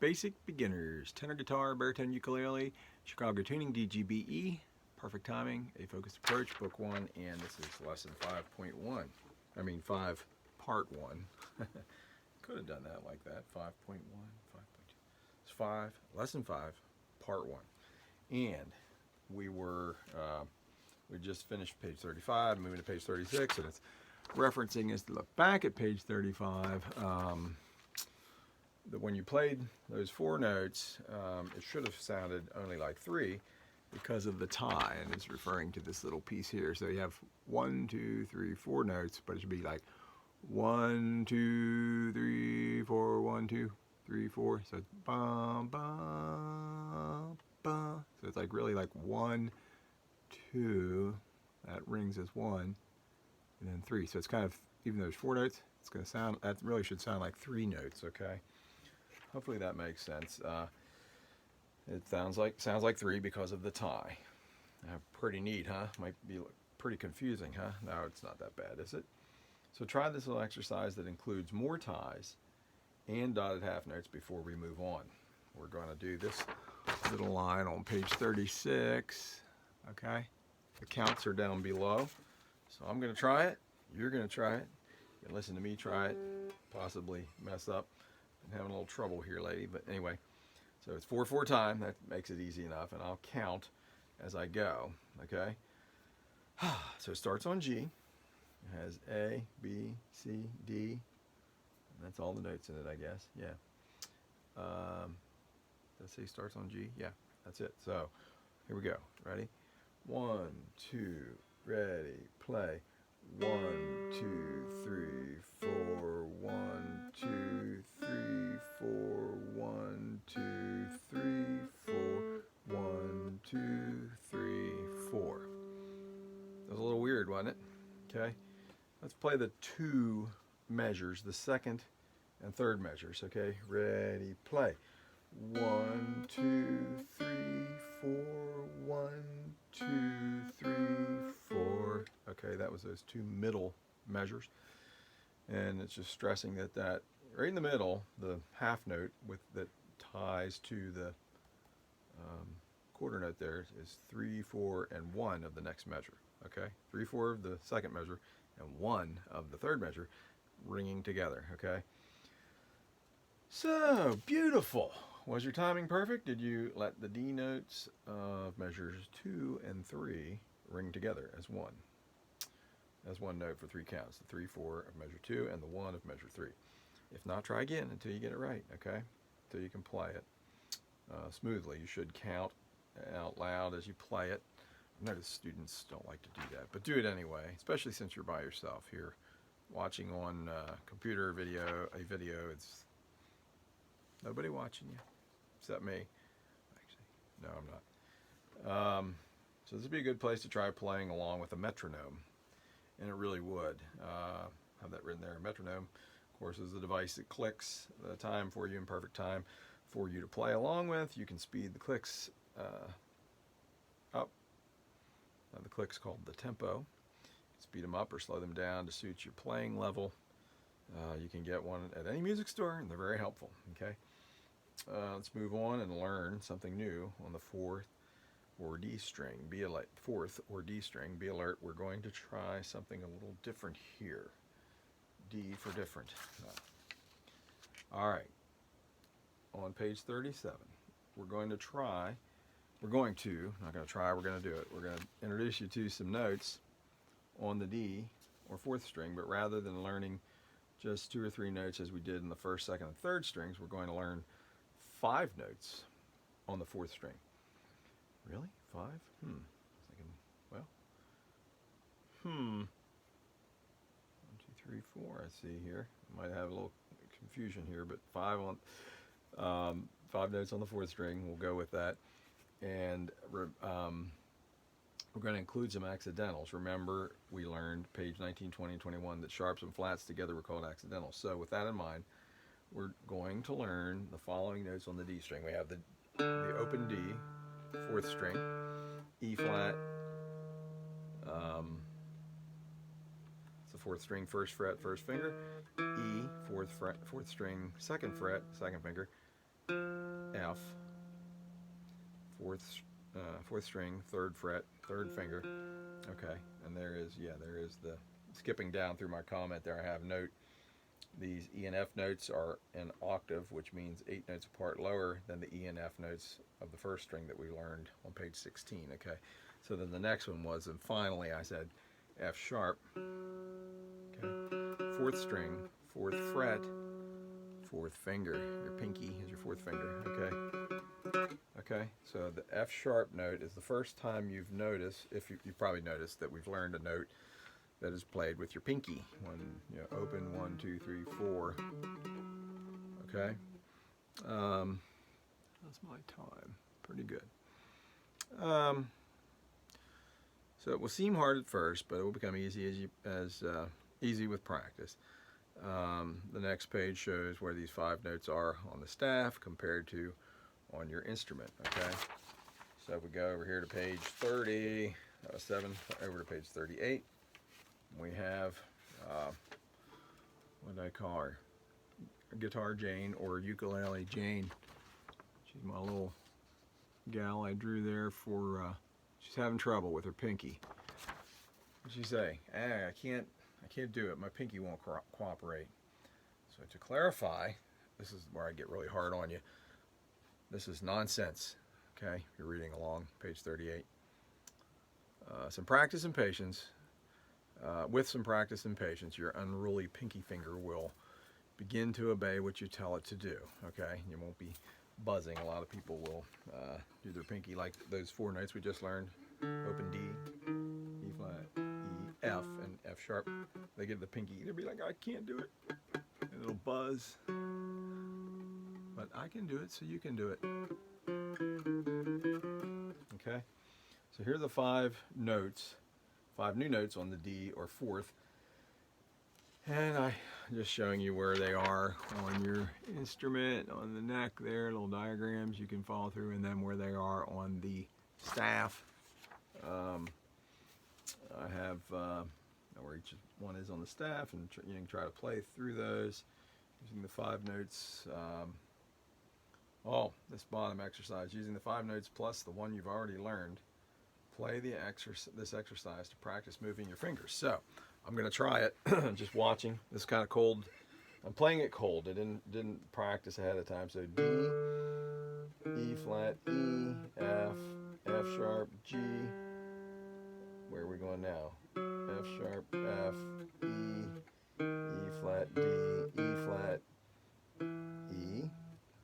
Basic Beginners, Tenor Guitar, Baritone Ukulele, Chicago Tuning, DGBE, Perfect Timing, A Focused Approach, Book 1, and this is Lesson 5.1. I mean 5, Part 1. Could have done that like that, 5.1, 5.2. It's 5, Lesson 5, Part 1. And we just finished page 35, moving to page 36, and it's referencing us to look back at page 35. That when you played those 4 notes, it should have sounded only like 3 because of the tie, and it's referring to this little piece here. So you have 1, 2, 3, 4 notes, but it should be like 1, 2, 3, 4, 1, 2, 3, 4. So it's bum, bum, bum. So it's like really like 1, 2. That rings as 1, and then 3. So it's kind of, even though there's 4 notes, it's going to sound, that really should sound like 3 notes, okay? Hopefully that makes sense. It sounds like 3 because of the tie. Pretty neat, huh? Might be pretty confusing, huh? No, it's not that bad, is it? So try this little exercise that includes more ties and dotted half notes before we move on. We're going to do this little line on page 36, okay? The counts are down below. So I'm going to try it. You're going to try it. You can listen to me try it, possibly mess up. I'm having a little trouble here, lady, but anyway. So it's 4/4 time. That makes it easy enough, and I'll count as I go, okay? So it starts on G. It has A, B, C, D. And that's all the notes in it, I guess. Yeah. Let's say starts on G. Yeah, that's it. So here we go. Ready? 1, 2, ready, play. 1, 2, 3, 4. 1, 2, 3, 4. 1, 2, 3, 4. 1, 2, 3, 4. That was a little weird, wasn't it? Okay. Let's play the 2 measures, the second and third measures. Okay. Ready, play. 1, 2, 3, 4. 1, 2, 3, 4. Okay, that was those 2 middle measures. And it's just stressing that right in the middle, the half note that ties to the quarter note there is 3, 4, and 1 of the next measure. Okay, 3, 4 of the second measure and 1 of the third measure ringing together. Okay. So beautiful. Was your timing perfect? Did you let the D notes of measures 2 and 3 ring together as one? As one note for 3 counts, the 3, 4 of measure 2 and the 1 of measure 3. If not, try again until you get it right, okay? Until you can play it smoothly. You should count out loud as you play it. I notice students don't like to do that, but do it anyway, especially since you're by yourself here. Watching on computer video, it's nobody watching you except me. Actually, no, I'm not. So this would be a good place to try playing along with a metronome. And it really would. Have that written there. A metronome, of course, is the device that clicks the time for you in perfect time for you to play along with. You can speed the clicks up. The click's called the tempo. Speed them up or slow them down to suit your playing level. You can get one at any music store, and they're very helpful. Okay. Let's move on and learn something new on the 4th or D string. Be alert. 4th or D string. Be alert. We're going to try something a little different here. D for different. All right. On page 37, we're going to, not going to do it. We're going to introduce you to some notes on the D or 4th string, but rather than learning just 2 or 3 notes as we did in the 1st, 2nd, and 3rd strings, we're going to learn 5 notes on the 4th string. Really? 5? Well. 1, 2, 3, 4. I see here. Might have a little confusion here, but 5 notes on the 4th string. We'll go with that, and we're going to include some accidentals. Remember, we learned page 19, 20, and 21 that sharps and flats together were called accidentals. So with that in mind, we're going to learn the following notes on the D string. We have the open D, 4th string, E flat, it's the 4th string, 1st fret, 1st finger, E, 4th string, 2nd fret, 2nd finger, F, fourth string, third fret, third finger. Okay, and there is the skipping down through my comment there. I have note. These E and F notes are an octave, which means 8 notes apart lower than the E and F notes of the first string that we learned on page 16. Okay, so then the next one was, and finally I said F sharp. Okay, fourth string, fourth fret, fourth finger. Your pinky is your fourth finger. Okay, so the F sharp note is the first time you've noticed, if you probably noticed that we've learned a note that is played with your pinky. One, open, 1, 2, 3, 4. Okay, that's my time. Pretty good. So it will seem hard at first, but it will become easy easy with practice. The next page shows where these 5 notes are on the staff compared to on your instrument. Okay, so if we go over here to page 30, 7, over to page 38. We have, what do I call her? Guitar Jane, or Ukulele Jane. She's my little gal I drew there for, she's having trouble with her pinky. What'd she say? I can't do it. My pinky won't cooperate. So to clarify, this is where I get really hard on you. This is nonsense. Okay, you're reading along, page 38. Some practice and patience. With some practice and patience, your unruly pinky finger will begin to obey what you tell it to do. Okay, you won't be buzzing. A lot of people will do their pinky like those 4 notes we just learned: open D, E flat, E, F, and F sharp. They get the pinky, they'll be like, I can't do it, and it'll buzz. But I can do it, so you can do it. Okay, so here are the 5 notes. 5 new notes on the D or 4th, and I'm just showing you where they are on your instrument, on the neck there, little diagrams you can follow through, and then where they are on the staff. I have where each one is on the staff, and you can try to play through those using the 5 notes. This bottom exercise, using the 5 notes plus the one you've already learned. Play this exercise to practice moving your fingers. So I'm going to try it. Just watching. This is kind of cold. I'm playing it cold. I didn't practice ahead of time. So D, E flat, E, F, F sharp, G. Where are we going now? F sharp, F, E, E flat, D, E flat, E,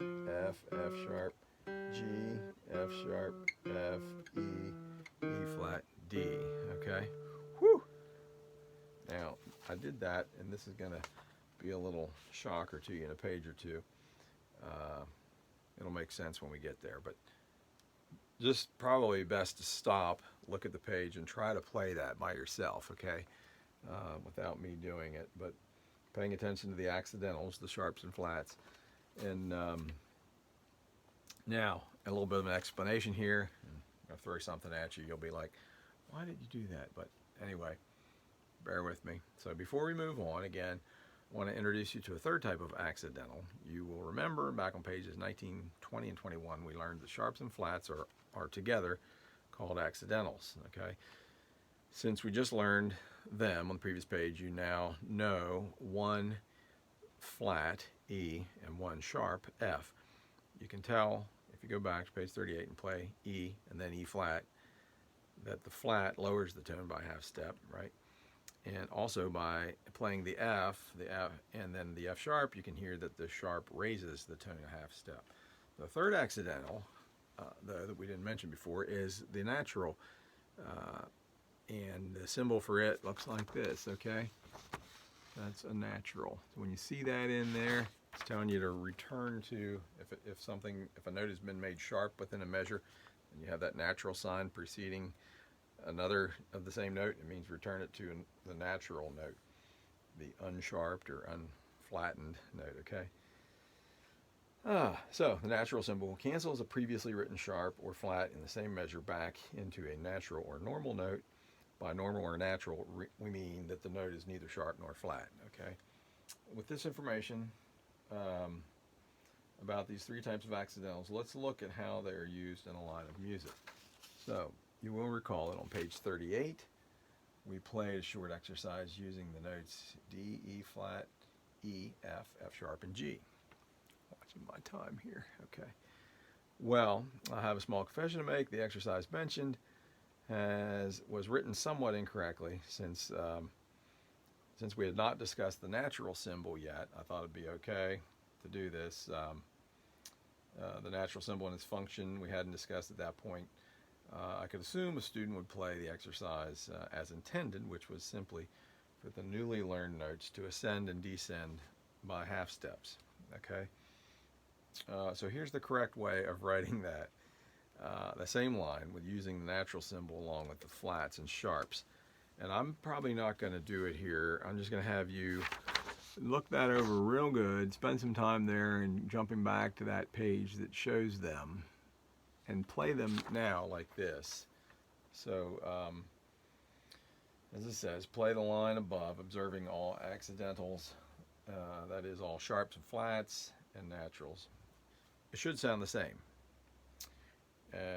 F, F sharp, G, F sharp, F, E, E flat, D. Okay. Whew. Now I did that, and this is going to be a little shocker to you in a page or two. It'll make sense when we get there, but just probably best to stop, look at the page, and try to play that by yourself. Okay, without me doing it, but paying attention to the accidentals, the sharps and flats, and now a little bit of an explanation here. I'll throw something at you, you'll be like, why did you do that? But anyway, bear with me. So before we move on, again, I want to introduce you to a third type of accidental. You will remember back on pages 19, 20, and 21, we learned the sharps and flats are together called accidentals. Okay, since we just learned them on the previous page, you now know 1 flat, E, and 1 sharp, F. You can tell if you go back to page 38 and play E and then E flat, that the flat lowers the tone by half step, right? And also by playing the F and then the F sharp, you can hear that the sharp raises the tone a half step. The third accidental, though, that we didn't mention before, is the natural. And the symbol for it looks like this, okay? That's a natural. So when you see that in there, it's telling you to return to, if a note has been made sharp within a measure, and you have that natural sign preceding another of the same note, it means return it to the natural note, the unsharped or unflattened note, okay? So the natural symbol cancels a previously written sharp or flat in the same measure back into a natural or normal note. By normal or natural, we mean that the note is neither sharp nor flat, okay? With this information, about these three types of accidentals, let's look at how they are used in a line of music. So you will recall that on page 38, we played a short exercise using the notes D, E flat, E, F, F sharp, and G. Watching my time here. Okay. Well, I have a small confession to make. The exercise mentioned was written somewhat incorrectly since we had not discussed the natural symbol yet. I thought it'd be okay to do this. The natural symbol and its function we hadn't discussed at that point. I could assume a student would play the exercise as intended, which was simply for the newly learned notes to ascend and descend by half steps. Okay. So here's the correct way of writing that. The same line with using the natural symbol along with the flats and sharps. And I'm probably not going to do it here. I'm just going to have you look that over real good, spend some time there and jumping back to that page that shows them and play them now like this. So as it says, play the line above, observing all accidentals, that is all sharps and flats and naturals. It should sound the same.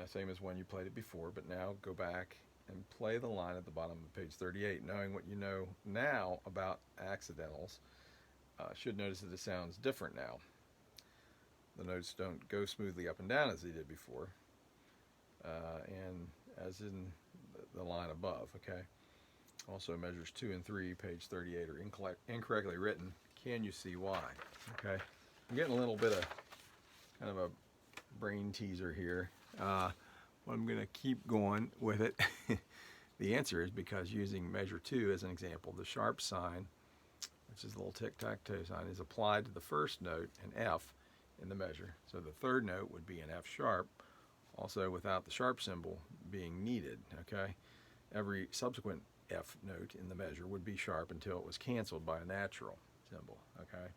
Same as when you played it before, but now go back and play the line at the bottom of page 38. Knowing what you know now about accidentals, should notice that it sounds different now. The notes don't go smoothly up and down as they did before, and as in the line above, okay? Also measures 2 and 3, page 38, are incorrectly written. Can you see why? Okay, I'm getting a little bit of kind of a brain teaser here. I'm going to keep going with it. The answer is because using measure 2 as an example, the sharp sign, which is the little tic-tac-toe sign, is applied to the first note, an F, in the measure. So the third note would be an F sharp, also without the sharp symbol being needed, okay? Every subsequent F note in the measure would be sharp until it was canceled by a natural symbol, okay?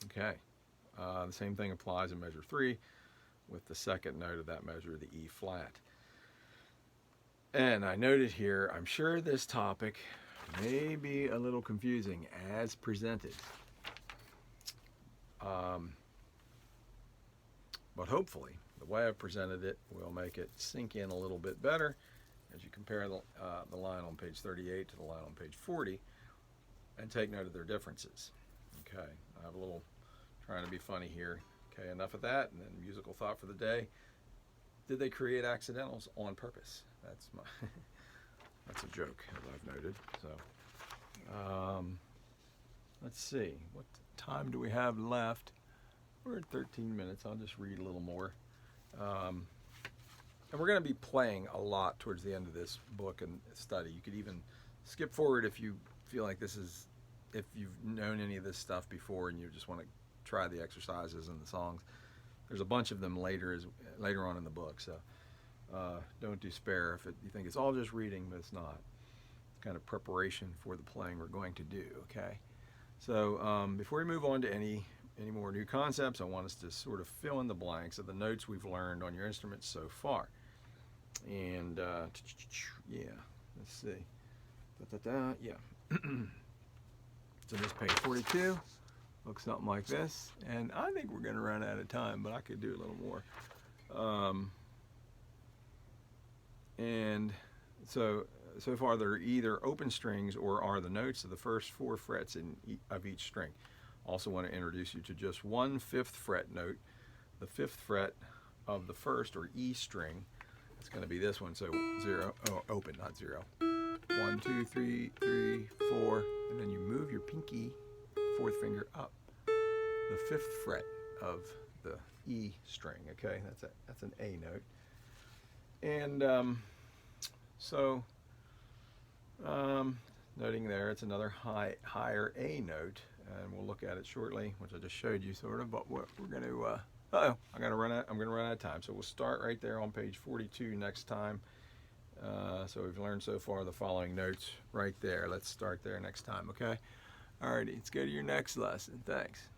Okay. The same thing applies in measure 3 with the second note of that measure, the E flat. And I noted here, I'm sure this topic may be a little confusing as presented. But hopefully, the way I've presented it will make it sink in a little bit better as you compare the line on page 38 to the line on page 40 and take note of their differences. Okay, I have a little trying to be funny here. Okay, enough of that, and then musical thought for the day. Did they create accidentals on purpose? That's my that's a joke, as I've noted. So let's see, what time do we have left? We're at 13 minutes. I'll just read a little more. And we're going to be playing a lot towards the end of this book and study. You could even skip forward if you feel like if you've known any of this stuff before and you just want to try the exercises and the songs. There's a bunch of them later on in the book, so don't despair if you think it's all just reading, but it's not. It's kind of preparation for the playing we're going to do, okay? So before we move on to any more new concepts, I want us to sort of fill in the blanks of the notes we've learned on your instruments so far. And yeah, let's see. Yeah. So this page 42 looks something like this, and I think we're going to run out of time, but I could do a little more. And so far they're either open strings or are the notes of the first 4 frets of each string. Also want to introduce you to just one 5th fret note, the 5th fret of the first or E string. It's going to be this one, so 0, open, not 0. 1, 2, 3, 3, 4, and then you move your pinky 4th finger up the 5th fret of the E string. Okay, that's an A note. And noting there, it's another higher A note, and we'll look at it shortly, which I just showed you sort of. But what we're going to I'm going to run out of time, so we'll start right there on page 42 next time. So we've learned so far the following notes right there. Let's start there next time, okay? Alrighty, let's go to your next lesson. Thanks.